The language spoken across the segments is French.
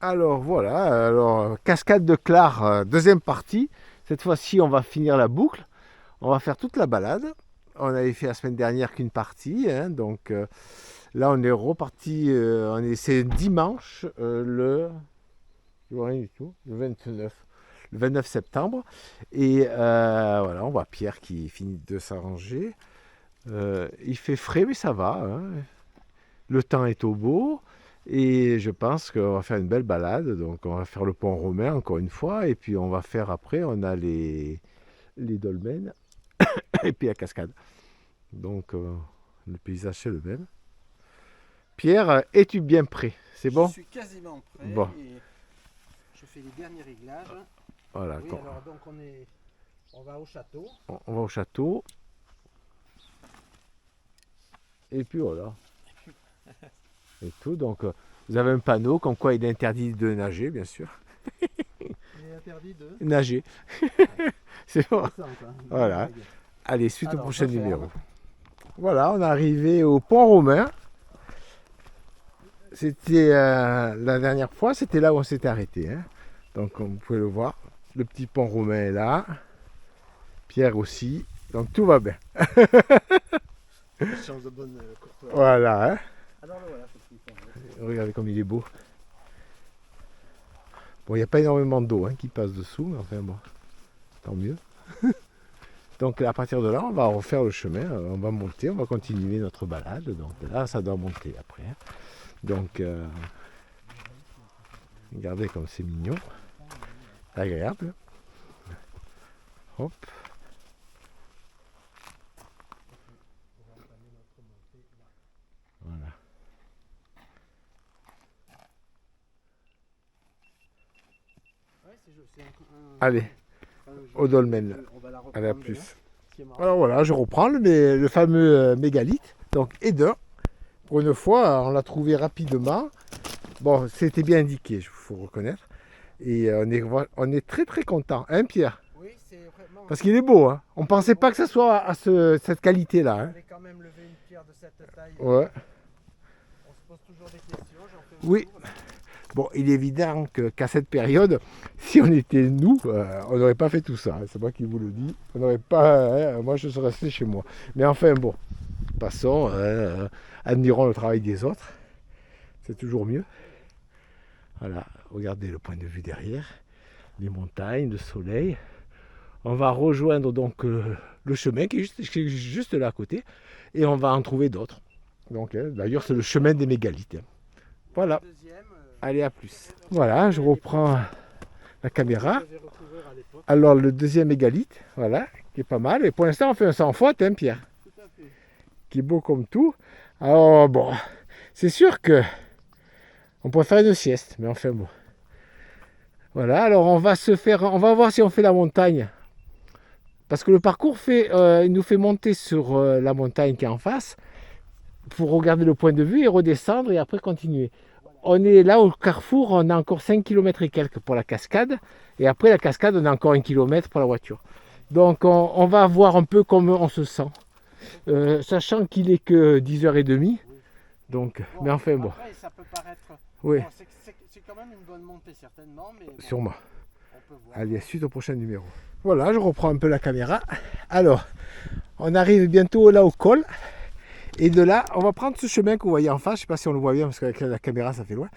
Alors voilà, alors cascade de Clar, deuxième partie. Cette fois-ci, on va finir la boucle. On va faire toute la balade. On avait fait la semaine dernière qu'une partie, hein, donc là on est reparti. C'est dimanche je vois rien du tout, le 29 septembre. Et voilà, on voit Pierre qui finit de s'arranger. Il fait frais, mais ça va, hein. Le temps est au beau. Et je pense qu'on va faire une belle balade. Donc on va faire le pont romain encore une fois. Et puis on va faire après, on a les dolmens et puis la cascade. Donc le paysage c'est le même. Pierre, es-tu bien prêt? C'est bon? Je suis quasiment prêt. Bon. Et je fais les derniers réglages. Voilà. Oui, alors donc on va au château. On va au château. Et puis voilà. Et tout. Donc vous avez un panneau comme quoi il est interdit de nager, bien sûr. Il est interdit de Nager. C'est bon. Voilà. Blague. Allez, suite au Alors, prochain je ferme. numéro. Voilà, on est arrivé au pont romain. C'était la dernière fois, c'était là où on s'était arrêté, hein. Donc, comme vous pouvez le voir, le petit pont romain est là. Pierre aussi. Donc, tout va bien. Chance de bonne courtoisie. Voilà, hein. Alors le voilà, ce petit pont. Regardez comme il est beau. Bon, il n'y a pas énormément d'eau, hein, qui passe dessous, mais enfin bon, tant mieux. Donc, à partir de là, on va refaire le chemin. On va monter, on va continuer notre balade. Donc là, ça doit monter après, hein. Donc, regardez comme c'est mignon, agréable. Hop. Voilà. Ouais, c'est Allez, au dolmen. On va la reprendre. Allez, à là. plus. Ce qui est marrant. Alors voilà, je reprends le fameux mégalithe, donc Eder. Pour une fois, on l'a trouvé rapidement. Bon, c'était bien indiqué, il faut reconnaître. Et on est très très content, hein Pierre? Oui, c'est vraiment. Parce qu'il est beau, hein. On ne pensait pas que ça soit à cette qualité-là, On hein. allait quand même lever une pierre de cette taille. Ouais. On se pose toujours des questions. J'en fais Oui. beaucoup. Bon, il est évident qu'à cette période, si on était nous, on n'aurait pas fait tout ça, hein. C'est moi qui vous le dis. On n'aurait pas. Hein, moi, je serais resté chez moi. Mais enfin, bon, passons, admirons le travail des autres. C'est toujours mieux. Voilà, regardez le point de vue derrière, les montagnes, le soleil. On va rejoindre donc le chemin qui est juste là à côté et on va en trouver d'autres. Donc, d'ailleurs, c'est le chemin des mégalithes. Voilà, Deuxième, allez, à plus. Voilà, je reprends la caméra. j'avais recouvert à l'époque. Alors, le deuxième mégalithe, voilà, qui est pas mal. Et pour l'instant, on fait un sans faute, hein, Pierre, Tout à fait. qui est beau comme tout. Alors, bon, c'est sûr que on pourrait faire une sieste, mais enfin bon. Voilà, alors on va voir si on fait la montagne. Parce que le parcours il nous fait monter sur la montagne qui est en face pour regarder le point de vue et redescendre et après continuer. On est là au carrefour, on a encore 5 km et quelques pour la cascade. Et après la cascade, on a encore 1 km pour la voiture. Donc on va voir un peu comment on se sent. Sachant qu'il est que 10h30. Donc, Bon, mais enfin bon, après, ça peut paraître. oui, Bon, c'est quand même une bonne montée, certainement. Mais bon, sûrement. on peut voir. Allez, suite au prochain numéro. Voilà, je reprends un peu la caméra. Alors, on arrive bientôt là au col. Et de là, on va prendre ce chemin que vous voyez en face. Je ne sais pas si on le voit bien parce qu'avec la caméra, ça fait loin.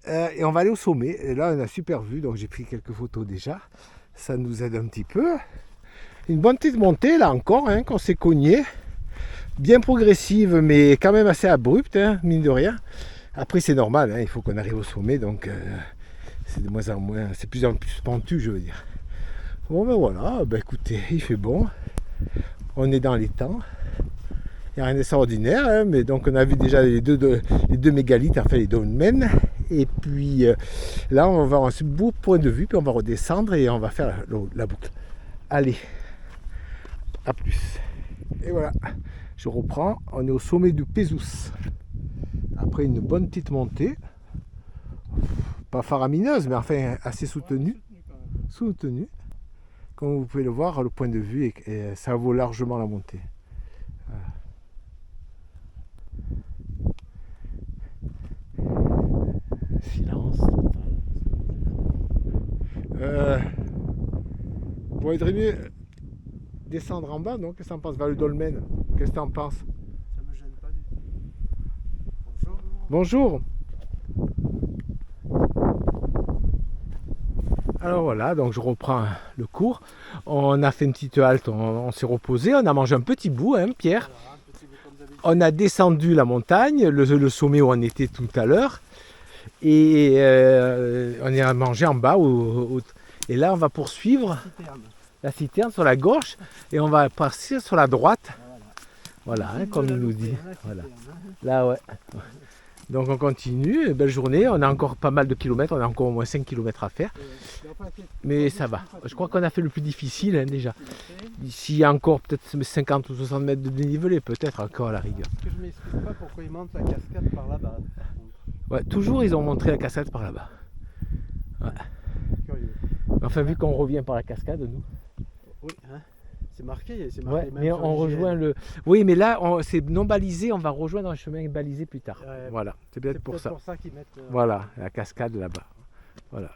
Et on va aller au sommet. Et là, on a super vue. Donc, j'ai pris quelques photos déjà. Ça nous aide un petit peu. Une bonne petite montée, là encore, hein, qu'on s'est cogné. Bien progressive, mais quand même assez abrupte, hein, mine de rien. Après, c'est normal. Hein, il faut qu'on arrive au sommet. Donc, c'est de moins en moins. C'est plus en plus pentu, je veux dire. Bon, ben voilà. Ben écoutez, il fait bon. On est dans les temps. Il n'y a rien d'extraordinaire, hein, mais donc on a vu déjà les deux mégalithes, enfin les dolmens. Et puis là, on va avoir un beau point de vue, puis on va redescendre et on va faire la boucle. Allez, à plus. Et voilà, je reprends. On est au sommet du Pézous. Après une bonne petite montée, pas faramineuse, mais enfin assez soutenue. Soutenue. Comme vous pouvez le voir, le point de vue, et ça vaut largement la montée. Voilà. Silence total. Bon, il vaudrait mieux descendre en bas, non? Qu'est-ce que t'en penses? Vers le dolmen. Qu'est-ce que t'en penses? Ça me gêne pas du tout. Bonjour. Bonjour. Alors voilà, donc je reprends le cours. On a fait une petite halte, on s'est reposé, on a mangé un petit bout, hein, Pierre. Alors, un petit bout comme d'habitude. On a descendu la montagne, le sommet où on était tout à l'heure. Et on est à manger en bas. Et là, on va poursuivre Citerne. la citerne sur la gauche et on va passer sur la droite. Voilà. Voilà, hein, comme il nous dit. La Voilà. citerne, hein. Là, ouais. Donc on continue, belle journée, on a encore pas mal de kilomètres, on a encore au moins 5 kilomètres à faire, mais ça va. Je crois qu'on a fait le plus difficile hein, déjà. S'il y a encore peut-être 50 ou 60 mètres de dénivelé, peut-être encore à la rigueur. Parce que je m'explique pas pourquoi ils montent la cascade par là-bas. Ouais, toujours ils ont montré la cascade par là-bas. Ouais. Curieux. Enfin, vu qu'on revient par la cascade, nous. Oui, hein. C'est marqué Ouais, même mais sur on l'IGN. rejoint le. Oui, mais là, c'est non balisé, on va rejoindre un chemin balisé plus tard. Ouais, Voilà, c'est peut-être pour ça. pour ça qu'ils mettent. Voilà, la cascade là-bas. Voilà.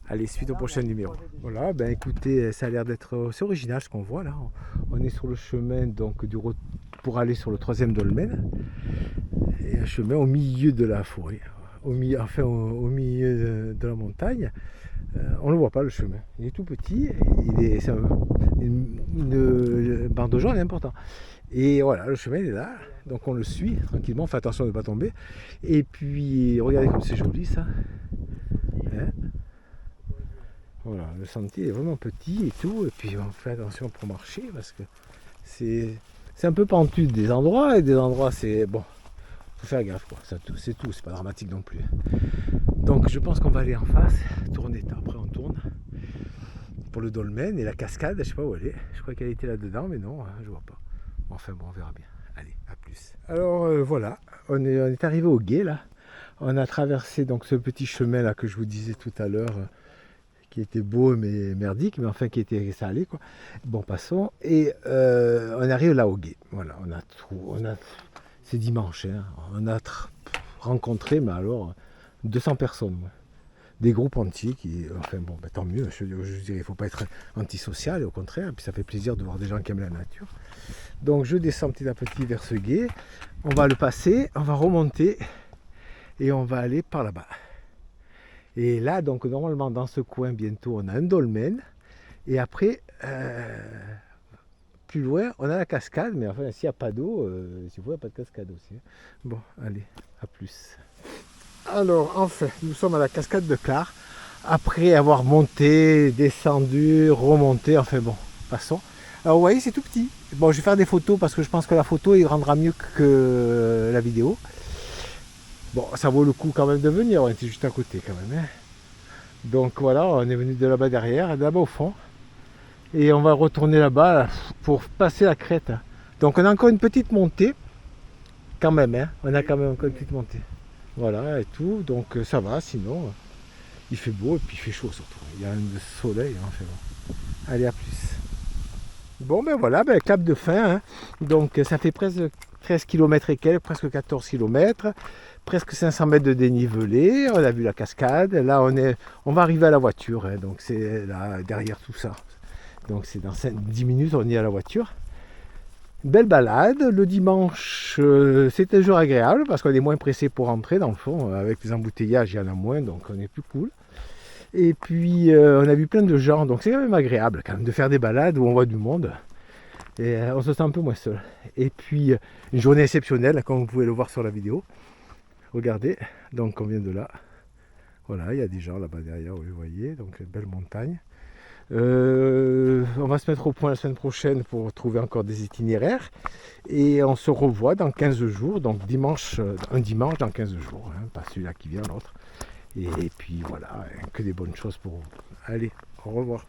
Allez, suite au prochain numéro. Voilà, ben écoutez, ça a l'air d'être c'est original ce qu'on voit là. On est sur le chemin donc pour aller sur le 3e dolmen. Et un chemin au milieu de la forêt, au milieu de la montagne. On ne le voit pas le chemin. Il est tout petit, c'est une bande de jaune est important. Et voilà, le chemin est là, donc on le suit tranquillement, on fait attention de ne pas tomber. Et puis, regardez comme c'est joli ça. Hein, voilà, le sentier est vraiment petit et tout, et puis on fait attention pour marcher parce que c'est un peu pentu des endroits, et des endroits c'est bon, faut faire gaffe quoi, c'est tout, c'est pas dramatique non plus. Donc je pense qu'on va aller en face, tourner, après on tourne pour le dolmen et la cascade, je sais pas où elle est, je crois qu'elle était là-dedans, mais non, je vois pas. Enfin bon, on verra bien. Allez, à plus. Alors voilà, on est arrivé au gué là. On a traversé donc ce petit chemin là que je vous disais tout à l'heure, qui était beau mais merdique, mais enfin qui était salé quoi. Bon, passons. Et on arrive là au gué. Voilà, c'est dimanche, hein. On a rencontré, mais alors 200 personnes. Ouais. Des groupes entiers qui, enfin bon, tant mieux, je dirais, il ne faut pas être antisocial, au contraire, puis ça fait plaisir de voir des gens qui aiment la nature. Donc je descends petit à petit vers ce gué, on va le passer, on va remonter, et on va aller par là-bas. Et là, donc normalement, dans ce coin, bientôt, on a un dolmen, et après, plus loin, on a la cascade, mais enfin, s'il n'y a pas d'eau, il n'y a pas de cascade aussi. Bon, allez, à plus. Alors, enfin, nous sommes à la cascade de Clar. Après avoir monté, descendu, remonté, enfin bon, passons. Alors, vous voyez, c'est tout petit. Bon, je vais faire des photos parce que je pense que la photo, il rendra mieux que la vidéo. Bon, ça vaut le coup quand même de venir, on était juste à côté quand même. Hein. Donc voilà, on est venu de là-bas derrière, là-bas au fond. Et on va retourner là-bas pour passer la crête. Donc on a encore une petite montée, quand même, hein. On a quand même encore une petite montée. Voilà, et tout, donc ça va, sinon il fait beau et puis il fait chaud surtout. Il y a un soleil, hein, fait bon. Allez, à plus. Bon, ben voilà, cap de fin. Hein. Donc ça fait presque 13 km et quelques, presque 14 km, presque 500 mètres de dénivelé. On a vu la cascade. Là, on va arriver à la voiture. Hein. Donc c'est là, derrière tout ça. Donc c'est dans 10 minutes, on y est à la voiture. Belle balade, le dimanche c'est un jour agréable parce qu'on est moins pressé pour rentrer dans le fond, avec les embouteillages il y en a moins donc on est plus cool. Et puis on a vu plein de gens donc c'est quand même agréable quand même de faire des balades où on voit du monde et on se sent un peu moins seul. Et puis une journée exceptionnelle comme vous pouvez le voir sur la vidéo, regardez, donc on vient de là, voilà il y a des gens là-bas derrière, vous voyez, donc une belle montagne. On va se mettre au point la semaine prochaine pour trouver encore des itinéraires et on se revoit dans 15 jours, donc un dimanche dans 15 jours, hein, pas celui-là qui vient, l'autre. Et puis voilà, que des bonnes choses pour vous. Allez, au revoir.